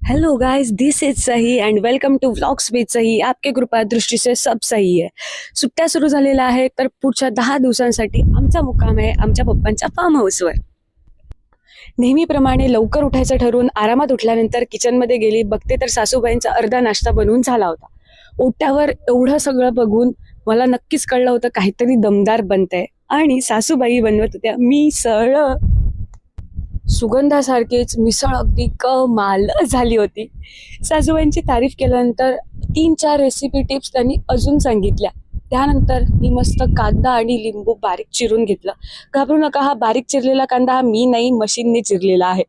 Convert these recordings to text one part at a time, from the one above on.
Hello guys, this is Sahi and welcome to vlogs with Sahi. आपके कृपा दृष्टी से सब सही आहे. सुट्ट्या सुरू झालेल्या आहेत, तर पुढच्या 10 दिवसांसाठी आमचा मुक्काम आहे आमच्या पप्पांच्या फार्म हाऊसवर. नेहमीप्रमाणे लवकर उठायचं ठरवून आरामात उठल्यानंतर किचनमध्ये गेली, बघते तर सासूबाईंचा अर्धा नाश्ता बनवून झाला होता. ओट्यावर एवढं सगळं बघून मला नक्कीच कळलं होतं काहीतरी दमदार बनतंय. आणि सासूबाई बनवत होत्या मिसळ. सुगंधासारखीच मिसळ अगदी कमाल झाली होती. सासूबाईंची तारीफ केल्यानंतर 3-4 रेसिपी टिप्स त्यांनी अजून सांगितल्या. त्यानंतर मी मस्त कांदा आणि लिंबू बारीक चिरून घेतलं. घाबरू नका, हा बारीक चिरलेला कांदा हा मी नाही, मशीनने चिरलेला आहे.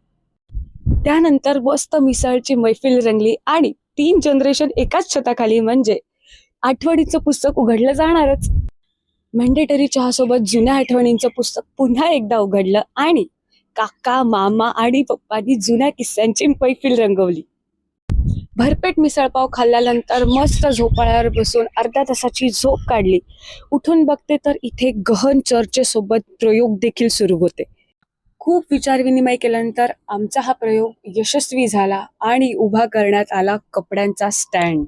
त्यानंतर मस्त मिसळची मैफिल रंगली आणि 3 जनरेशन एकाच छताखाली, म्हणजे आठवणीचं पुस्तक उघडलं जाणारच. मॅन्डेटरी चहासोबत जुन्या आठवणींचं पुस्तक पुन्हा एकदा उघडलं आणि काका, मामा आणि पप्पांनी जुन्या किस्स्यांची मैफिल रंगवली. भरपेट मिसळपाव खाल्ल्यानंतर मस्त झोपाळ्यावर बसून अर्ध्या तासाची झोप काढली. उठून बघते तर इथे गहन चर्चेसोबत प्रयोग देखील सुरू होते. खूप विचारविनिमय केल्यानंतर आमचा हा प्रयोग यशस्वी झाला आणि उभा करण्यात आला कपड्यांचा स्टँड.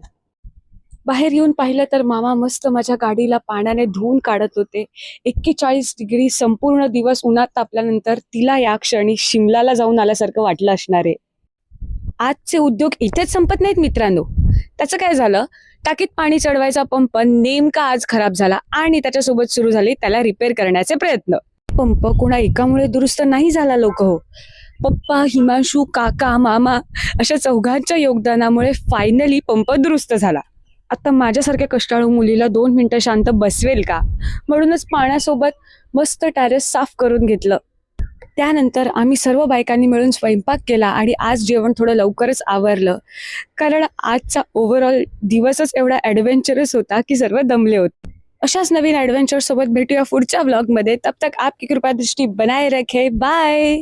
बाहेर येऊन पाहिलं तर मामा मस्त माझ्या गाडीला पाण्याने धुवून काढत होते. 41 डिग्री संपूर्ण दिवस उन्हात तापल्यानंतर तिला या क्षणी शिमलाला जाऊन आल्यासारखं वाटलं असणार आहे. आजचे उद्योग इथेच संपत नाहीत मित्रांनो. त्याचं काय झालं, टाकीत पाणी चढवायचा पंप नेमका आज खराब झाला आणि त्याच्यासोबत सुरू झाले त्याला रिपेअर करण्याचे प्रयत्न. पंप कोणा एकामुळे दुरुस्त नाही झाला लोक हो. पप्पा, हिमांशू, काका, मामा अशा चौघांच्या योगदानामुळे फायनली पंप दुरुस्त झाला. आता माझ्यासारख्या कष्टाळू मुलीला 2 मिनिटं शांत बसवेल का, म्हणूनच पाण्यासोबत मस्त टॅरेस साफ करून घेतलं. त्यानंतर आम्ही सर्व बायकांनी मिळून स्वयंपाक केला आणि आज जेवण थोडं लवकरच आवरलं, कारण आजचा ओव्हरऑल दिवसच एवढा ॲडव्हेंचरस होता की सर्व दमले होते. अशाच नवीन ॲडव्हेंचर सोबत भेटूया पुढच्या व्लॉगमध्ये. तब तक आपकी कृपा दृष्टी बनाए रखे. बाय.